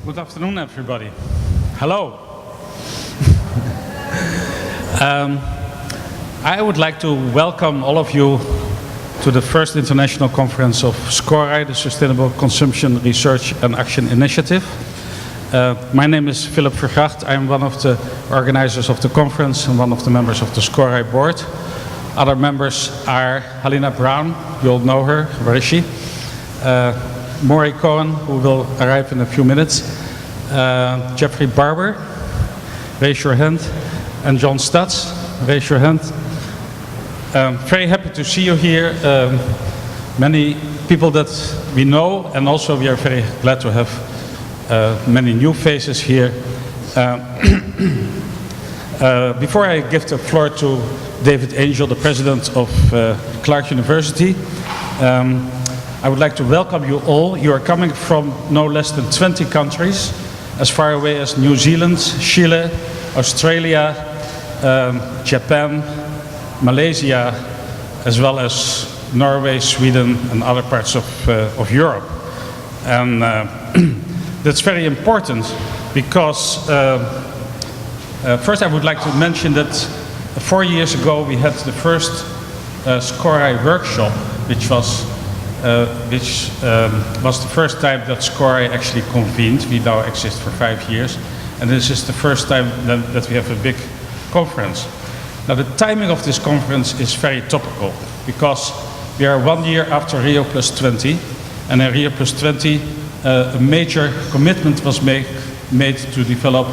Good afternoon, everybody. Hello. I would like to welcome all of you to the first international conference of SCORAI, the Sustainable Consumption Research and Action Initiative. My name is Vergragt. I am one of the organizers of the conference and one of the members of the SCORAI board. Other members are Helena Brown, you all know her, where is she? Maury Cohen, who will arrive in a few minutes. Jeffrey Barber, raise your hand. And John Stutz, raise your hand. Very happy to see you here. Many people that we know, and also we are very glad to have many new faces here. Before I give the floor to David Angel, the president of Clark University, I would like to welcome you all. You are coming from no less than 20 countries, as far away as New Zealand, Chile, Australia, Japan, Malaysia, as well as Norway, Sweden, and other parts of Europe. And that's very important because first I would like to mention that 4 years ago we had the first SCORAI workshop, which was the first time that SCORAI actually convened. We now exist for 5 years, and this is the first time that we have a big conference. Now the timing of this conference is very topical because we are 1 year after Rio Plus 20, and in Rio Plus 20 a major commitment was made to develop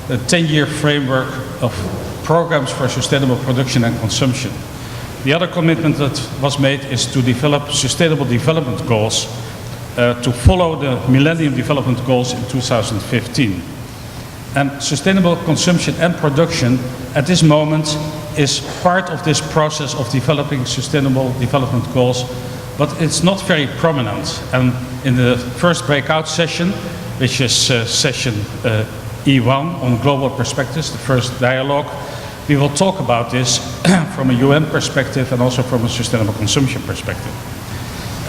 a 10-year framework of programs for sustainable production and consumption. The other commitment that was made is to develop sustainable development goals to follow the Millennium Development Goals in 2015. And sustainable consumption and production at this moment is part of this process of developing sustainable development goals, but it's not very prominent. And in the first breakout session, which is session E1 on global perspectives, the first dialogue, we will talk about this from a UN perspective and also from a sustainable consumption perspective.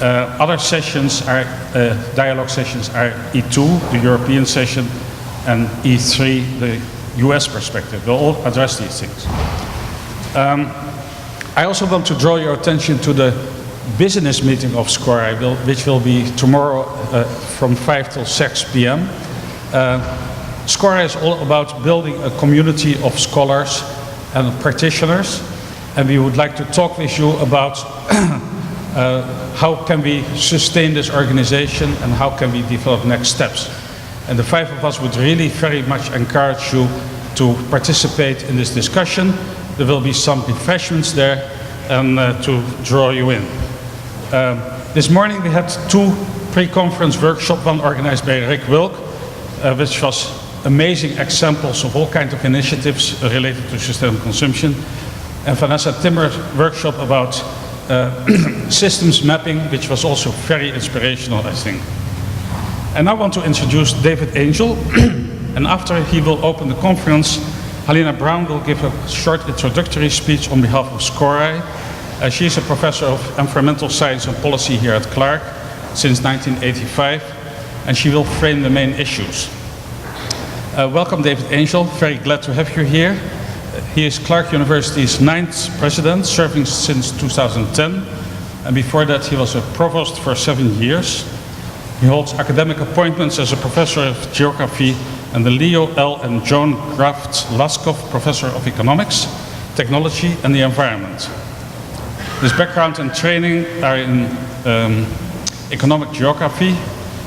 Other sessions are, dialogue sessions are E2, the European session, and E3, the US perspective. We'll all address these things. I also want to draw your attention to the business meeting of SCORAI, which will be tomorrow from 5 till 6 p.m. SCORAI is all about building a community of scholars and practitioners, and we would like to talk with you about how can we sustain this organization and how can we develop next steps. And the 5 of us would really very much encourage you to participate in this discussion. There will be some refreshments there and to draw you in. This morning we had 2 pre-conference workshops, one organized by Rick Wilk, which was amazing examples of all kinds of initiatives related to sustainable consumption, and Vanessa Timmer's workshop about systems mapping, which was also very inspirational, I think. And I want to introduce David Angel, and after he will open the conference, Helena Brown will give a short introductory speech on behalf of SCORAI. She is a professor of environmental science and policy here at Clark since 1985, and she will frame the main issues. Welcome, David Angel. Very glad to have you here. He is Clark University's 9th president, serving since 2010. And before that, he was a provost for 7 years. He holds academic appointments as a professor of geography and the Leo L. and Joan Graft Laskoff Professor of Economics, Technology and the Environment. His background and training are in economic geography,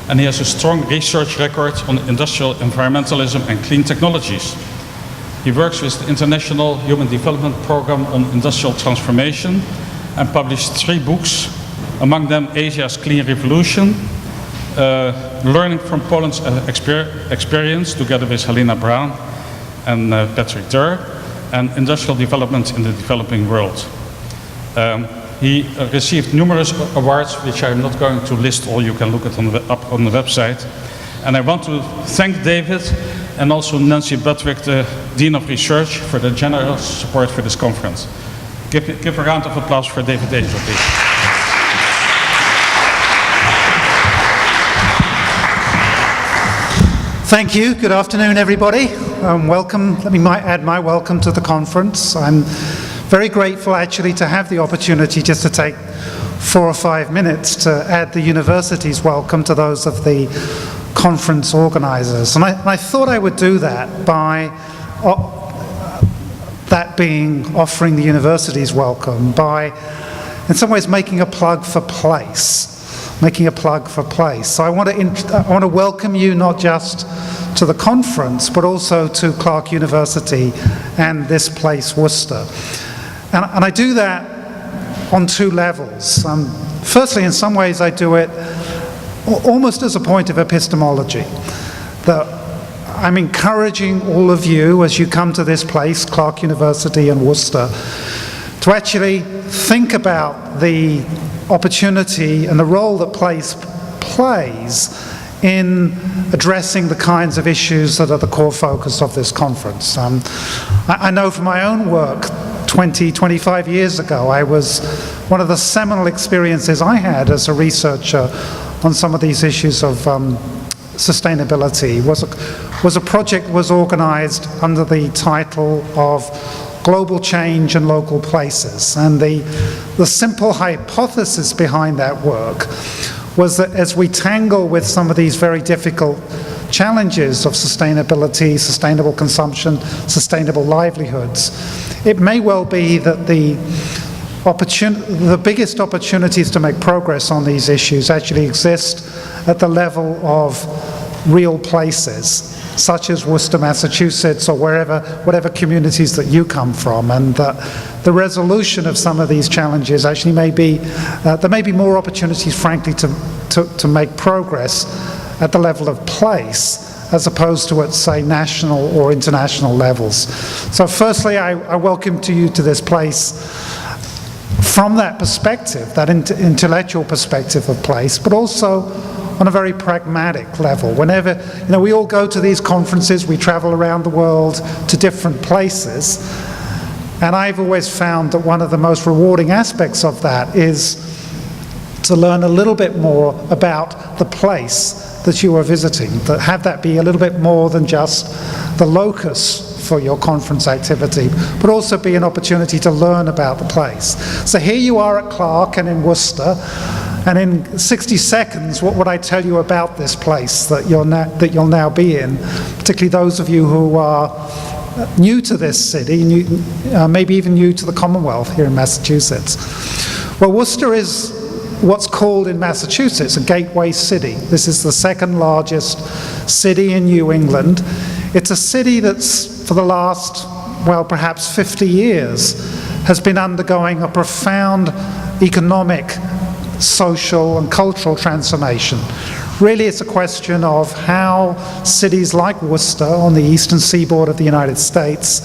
and he has a strong research record on industrial environmentalism and clean technologies. He works with the International Human Development Program on Industrial Transformation and published 3 books, among them Asia's Clean Revolution, Learning from Poland's Experience, together with Helena Brown and Patrick Durr, and Industrial Development in the Developing World. He received numerous awards, which I'm not going to list all. You can look it up on the website. And I want to thank David and also Nancy Budwick, the Dean of Research, for the generous support for this conference. Give a round of applause for David Angel, please. Thank you. Good afternoon, everybody. Welcome. Let me add my welcome to the conference. I'm very grateful, actually, to have the opportunity just to take 4 or 5 minutes to add the university's welcome to those of the conference organizers. And I thought I would do that by offering the university's welcome by, in some ways, making a plug for place. So I want to welcome you not just to the conference, but also to Clark University and this place, Worcester. And I do that on 2 levels. Firstly, in some ways, I do it almost as a point of epistemology. That I'm encouraging all of you, as you come to this place, Clark University and Worcester, to actually think about the opportunity and the role that place plays in addressing the kinds of issues that are the core focus of this conference. I know from my own work, 25 years ago, one of the seminal experiences I had as a researcher on some of these issues of sustainability was a project that was organized under the title of Global Change and Local Places. And the simple hypothesis behind that work was that as we tangle with some of these very difficult challenges of sustainability, sustainable consumption, sustainable livelihoods, it may well be that the biggest opportunities to make progress on these issues actually exist at the level of real places, such as Worcester, Massachusetts, or whatever communities that you come from, and the resolution of some of these challenges actually there may be more opportunities, frankly, to make progress at the level of place, as opposed to at, say, national or international levels. So firstly, I welcome you to this place from that perspective, that intellectual perspective of place, but also on a very pragmatic level. Whenever, we all go to these conferences, we travel around the world to different places, and I've always found that one of the most rewarding aspects of that is to learn a little bit more about the place that you are visiting, have that be a little bit more than just the locus for your conference activity, but also be an opportunity to learn about the place. So here you are at Clark and in Worcester, and in 60 seconds, what would I tell you about this place that you'll now be in, particularly those of you who are new to this city, maybe even new to the Commonwealth here in Massachusetts? Well, Worcester is what's called in Massachusetts a gateway city. This is the second largest city in New England. It's a city that's, for the last, perhaps 50 years, has been undergoing a profound economic, social, and cultural transformation. Really, it's a question of how cities like Worcester on the eastern seaboard of the United States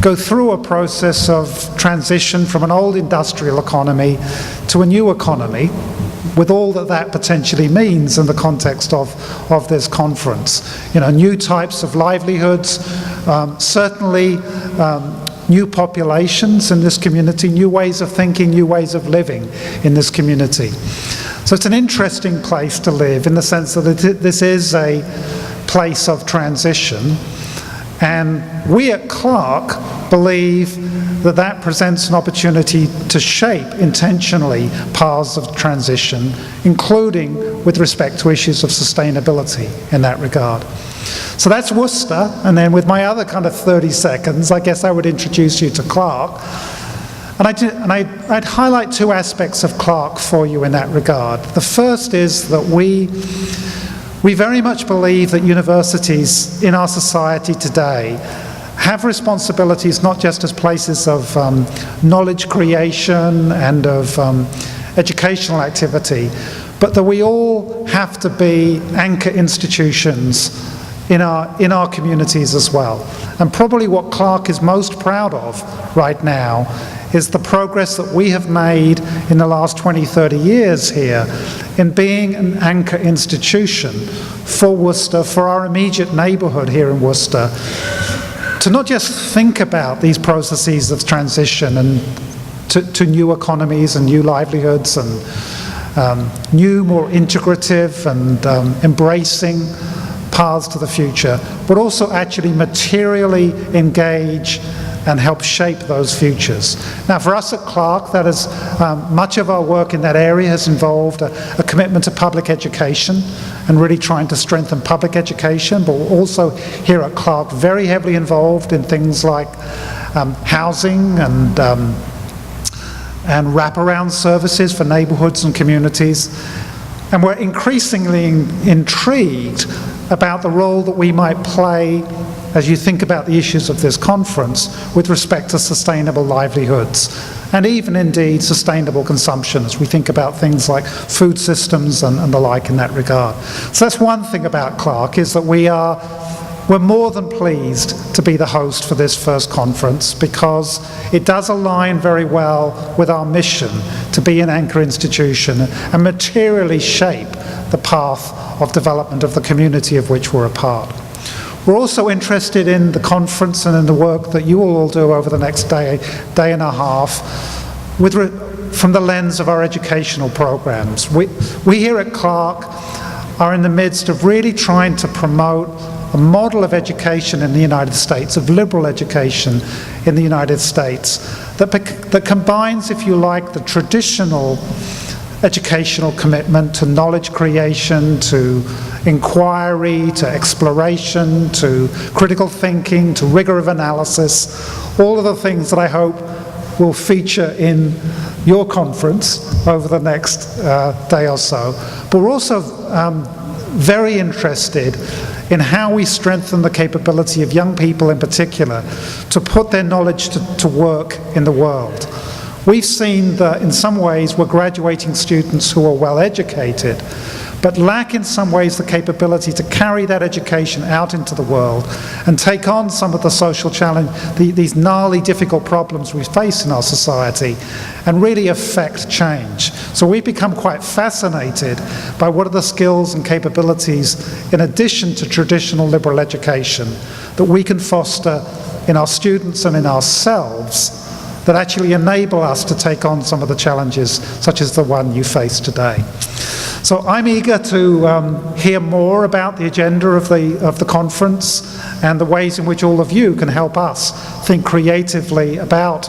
go through a process of transition from an old industrial economy to a new economy, with all that potentially means in the context of this conference. New types of livelihoods, certainly new populations in this community, new ways of thinking, new ways of living in this community. So it's an interesting place to live in the sense that this is a place of transition. And we at Clark believe that presents an opportunity to shape intentionally paths of transition, including with respect to issues of sustainability in that regard. So that's Worcester, and then with my other kind of 30 seconds, I guess I would introduce you to Clark. And I'd highlight 2 aspects of Clark for you in that regard. The first is that we very much believe that universities in our society today have responsibilities not just as places of knowledge creation and of educational activity, but that we all have to be anchor institutions in our communities as well. And probably what Clark is most proud of right now is the progress that we have made in the last 20, 30 years here in being an anchor institution for Worcester, for our immediate neighborhood here in Worcester, to not just think about these processes of transition and to new economies and new livelihoods and new, more integrative and embracing paths to the future, but also actually materially engage and help shape those futures. Now, for us at Clark, that is much of our work in that area has involved a commitment to public education and really trying to strengthen public education, but we're also here at Clark very heavily involved in things like housing and wraparound services for neighbourhoods and communities. And we're increasingly intrigued about the role that we might play as you think about the issues of this conference with respect to sustainable livelihoods and even indeed sustainable consumption as we think about things like food systems and the like in that regard. So that's one thing about Clark, is that we're more than pleased to be the host for this first conference, because it does align very well with our mission to be an anchor institution and materially shape the path of development of the community of which we're a part. We're also interested in the conference and in the work that you will all do over the next day and a half from the lens of our educational programs. We here at Clark are in the midst of really trying to promote a model of education in the United States, of liberal education in the United States, that combines, if you like, the traditional educational commitment to knowledge creation, to inquiry, to exploration, to critical thinking, to rigor of analysis, all of the things that I hope will feature in your conference over the next day or so. But we're also very interested in how we strengthen the capability of young people in particular to put their knowledge to work in the world. We've seen that in some ways we're graduating students who are well educated, but lack in some ways the capability to carry that education out into the world and take on some of the social challenge, these gnarly, difficult problems we face in our society, and really affect change. So we've become quite fascinated by what are the skills and capabilities, in addition to traditional liberal education, that we can foster in our students and in ourselves that actually enable us to take on some of the challenges, such as the one you face today. So I'm eager to hear more about the agenda of the conference and the ways in which all of you can help us think creatively about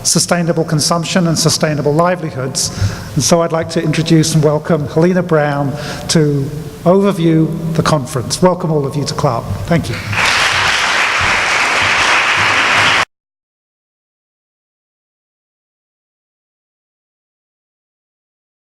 sustainable consumption and sustainable livelihoods. And so I'd like to introduce and welcome Helena Brown to overview the conference. Welcome all of you to Clark. Thank you.